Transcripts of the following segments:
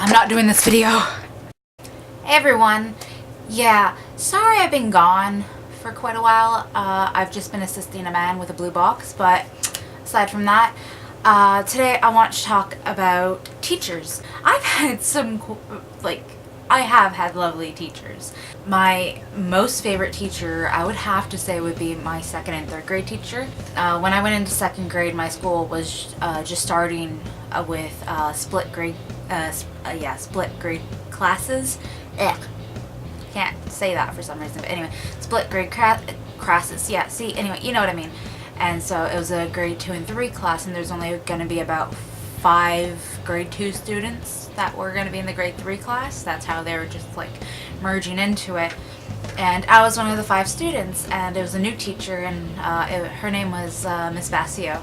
I'm not doing this video. Hey everyone. Yeah, sorry I've been gone for quite a while. I've just been assisting a man with a blue box, but aside from that, today I want to talk about teachers. I've had I have had lovely teachers. My most favorite teacher, I would have to say, would be my second and third grade teacher. When I went into second grade, my school was just starting with split grade classes. Can't say that for some reason, but anyway, split grade classes. Yeah, see, anyway, you know what I mean. And so it was a grade 2 and 3 class, and there's only going to be about 5 grade 2 students that were going to be in the grade 3 class. That's how they were just like merging into it. And I was one of the 5 students, and it was a new teacher, and her name was Miss Basio.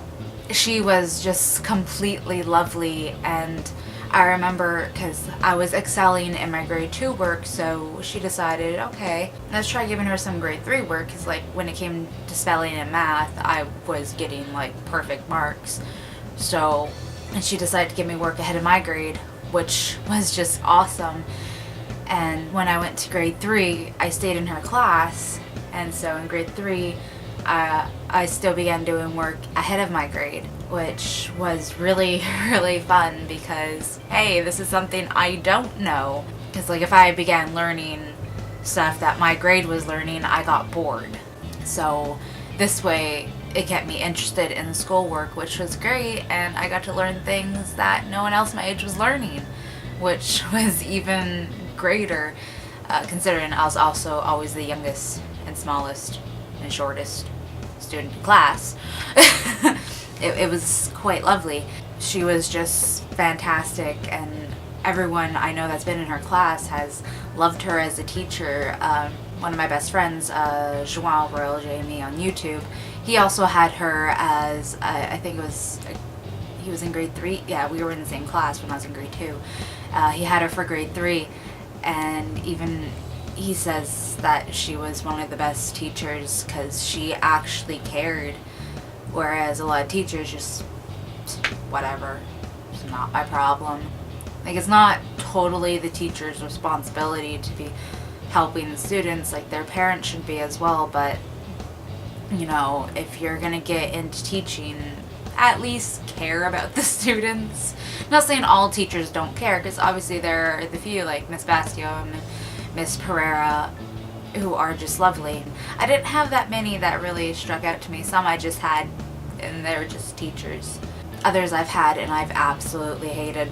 She was just completely lovely, and I remember because I was excelling in my grade 2 work, so she decided, okay, let's try giving her some grade 3 work, because like when it came to spelling and math, I was getting like perfect marks. So, and she decided to give me work ahead of my grade, which was just awesome. And when I went to grade 3, I stayed in her class, and so in grade 3, I still began doing work ahead of my grade, which was really, really fun because, hey, this is something I don't know. Because like if I began learning stuff that my grade was learning, I got bored. So this way it kept me interested in schoolwork, which was great, and I got to learn things that no one else my age was learning, which was even greater, considering I was also always the youngest and smallest and shortest student in class. It was quite lovely. She was just fantastic, and everyone I know that's been in her class has loved her as a teacher. One of my best friends, João Royal Jamie on YouTube, he also had her as, I think it was, he was in grade 3. Yeah, we were in the same class when I was in grade 2. He had her for grade 3, and even he says that she was one of the best teachers because she actually cared, whereas a lot of teachers just, whatever, it's not my problem. Like, it's not totally the teacher's responsibility to be helping the students, like their parents should be as well, but you know, if you're gonna get into teaching, at least care about the students. I'm not saying all teachers don't care, because obviously there are the few like Miss Basio and Miss Pereira who are just lovely. I didn't have that many that really struck out to me. Some I just had, and they're just teachers. Others I've had and I've absolutely hated.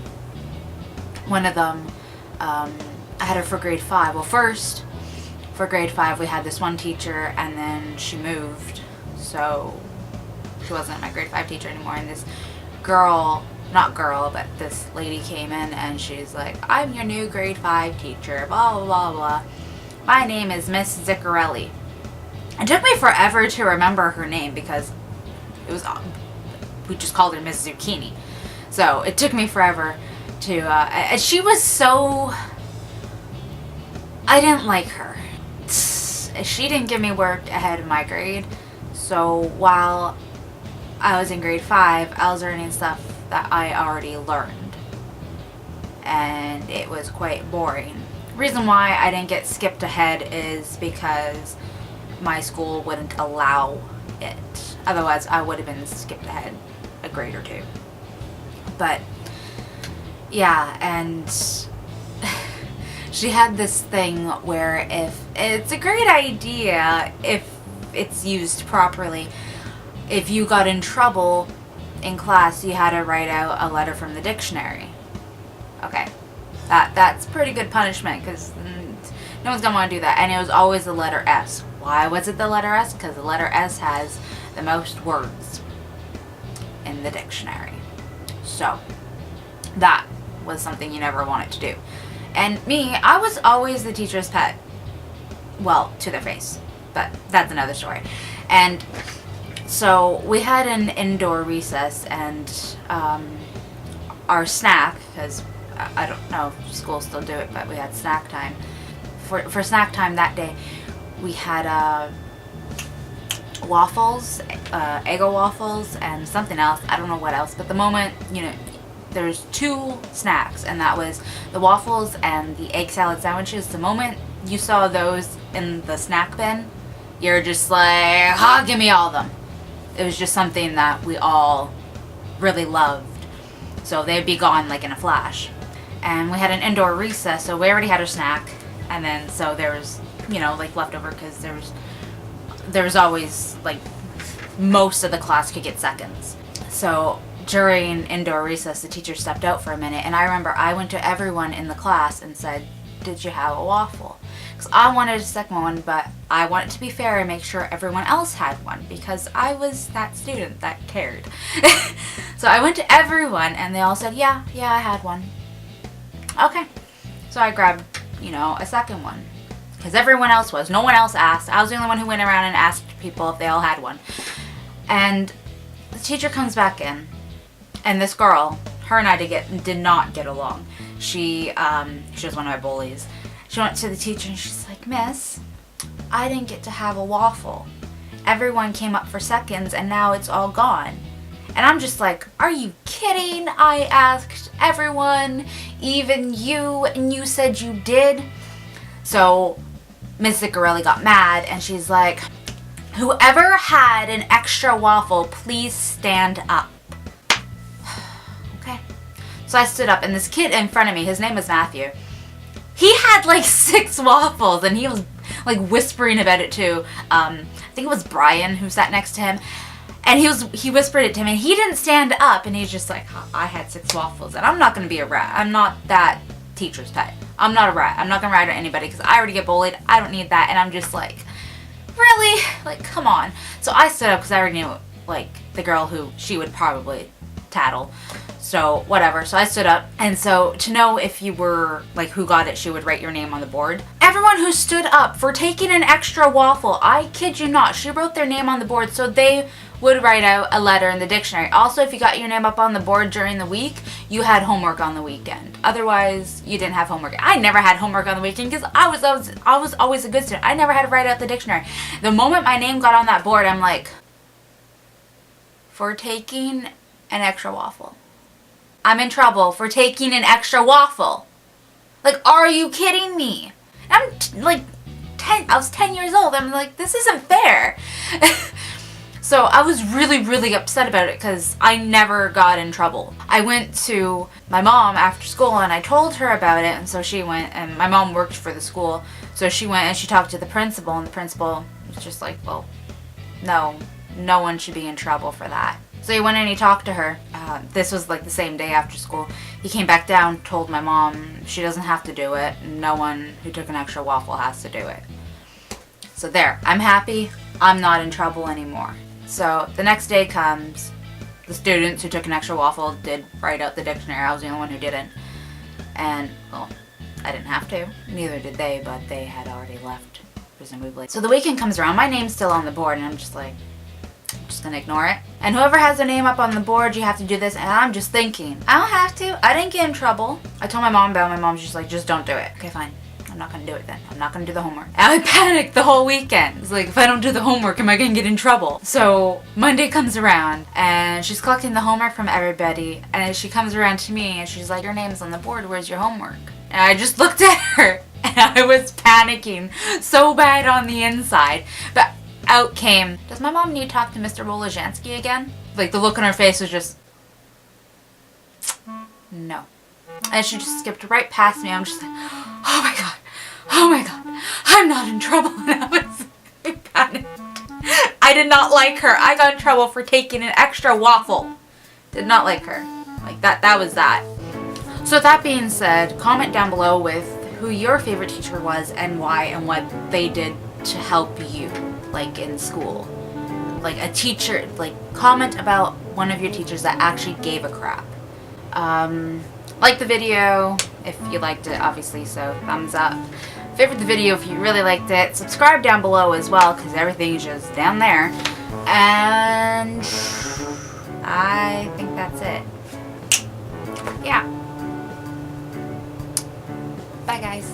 One of them, I had her for grade 5. Well, first, for grade 5 we had this one teacher, and then she moved, so she wasn't my grade 5 teacher anymore, and this this lady came in, and she's like, I'm your new grade 5 teacher, blah blah blah blah. My name is Miss Ziccarelli. It took me forever to remember her name because it was, we just called her Miss Zucchini. So it took me forever to, and she was so, I didn't like her. She didn't give me work ahead of my grade, so while I was in grade 5, I was learning stuff that I already learned, and it was quite boring. Reason why I didn't get skipped ahead is because my school wouldn't allow it. Otherwise I would have been skipped ahead a grade or 2. But yeah, and she had this thing where if it's a great idea if it's used properly, if you got in trouble in class, you had to write out a letter from the dictionary. Okay, that's pretty good punishment, because no one's gonna want to do that. And it was always the letter S. Why was it the letter S? Because the letter S has the most words in the dictionary. So that was something you never wanted to do. And me, I was always the teacher's pet. Well, to their face, but that's another story. And so we had an indoor recess, and our snack, because I don't know if schools still do it, but we had snack time. For snack time that day, we had waffles, Eggo waffles, and something else. I don't know what else, but the moment, you know, there's 2 snacks, and that was the waffles and the egg salad sandwiches. The moment you saw those in the snack bin, you're just like, ah, give me all of them. It was just something that we all really loved. So they'd be gone like in a flash. And we had an indoor recess, so we already had our snack. And then, so there was, you know, like leftover, because there was always, like, most of the class could get seconds. So during indoor recess, the teacher stepped out for a minute, and I remember I went to everyone in the class and said, did you have a waffle? Because I wanted a second one, but I wanted to be fair and make sure everyone else had one, because I was that student that cared. So I went to everyone, and they all said, yeah, I had one. Okay. So I grabbed, you know, a second one, because everyone else was. No one else asked. I was the only one who went around and asked people if they all had one. And the teacher comes back in, and this girl, her and I did not get along. She was one of my bullies. She went to the teacher and she's like, Miss, I didn't get to have a waffle. Everyone came up for seconds and now it's all gone. And I'm just like, are you kidding? I asked everyone, even you, and you said you did. So Ms. Ziccarelli got mad and she's like, whoever had an extra waffle, please stand up. Okay. So I stood up, and this kid in front of me, his name was Matthew, he had like 6 waffles, and he was like whispering about it too. I think it was Brian who sat next to him, and he whispered it to him, and he didn't stand up, and he's just like, I had 6 waffles, and I'm not going to be a rat. I'm not that teacher's pet. I'm not a rat. I'm not going to rat at anybody, because I already get bullied. I don't need that. And I'm just like, really? Like, come on. So I stood up because I already knew, like, the girl who she would probably tattle. So, whatever. So I stood up. And so, to know if you were, like, who got it, she would write your name on the board. Everyone who stood up for taking an extra waffle, I kid you not, she wrote their name on the board so they would write out a letter in the dictionary. Also, if you got your name up on the board during the week, you had homework on the weekend. Otherwise, you didn't have homework. I never had homework on the weekend because I was always a good student. I never had to write out the dictionary. The moment my name got on that board, I'm like, for taking an extra waffle. I'm in trouble for taking an extra waffle. Like, are you kidding me? I was 10 years old. I'm like, this isn't fair. So I was really, really upset about it because I never got in trouble. I went to my mom after school and I told her about it, and so she went, and my mom worked for the school, so she went and she talked to the principal, and the principal was just like, well, no one should be in trouble for that. So he went and he talked to her. This was like the same day after school. He came back down, told my mom she doesn't have to do it. No one who took an extra waffle has to do it. So there, I'm happy. I'm not in trouble anymore. So the next day comes. The students who took an extra waffle did write out the dictionary. I was the only one who didn't. And, well, I didn't have to. Neither did they, but they had already left, presumably. So the weekend comes around. My name's still on the board, and I'm just like, I'm just gonna ignore it. And whoever has their name up on the board, you have to do this. And I'm just thinking, I don't have to. I didn't get in trouble. I told my mom about it. My mom's just like, just don't do it. Okay, fine. I'm not gonna do it then. I'm not gonna do the homework. And I panicked the whole weekend. It's like, if I don't do the homework, am I gonna get in trouble? So Monday comes around and she's collecting the homework from everybody. And she comes around to me and she's like, your name's on the board. Where's your homework? And I just looked at her and I was panicking so bad on the inside. But out came, does my mom need to talk to Mr. Woloszynski again? Like, the look on her face was just, no. And she just skipped right past me. I'm just like, oh my god, I'm not in trouble. And I was panicked. I did not like her. I got in trouble for taking an extra waffle. Did not like her. Like, that was that. So with that being said, comment down below with who your favorite teacher was and why, and what they did to help you, like, in school. Like, a teacher, like, comment about one of your teachers that actually gave a crap. Like the video if you liked it, obviously, so thumbs up. Favorite the video if you really liked it. Subscribe down below as well, because everything's just down there. And I think that's it. Yeah. Bye, guys.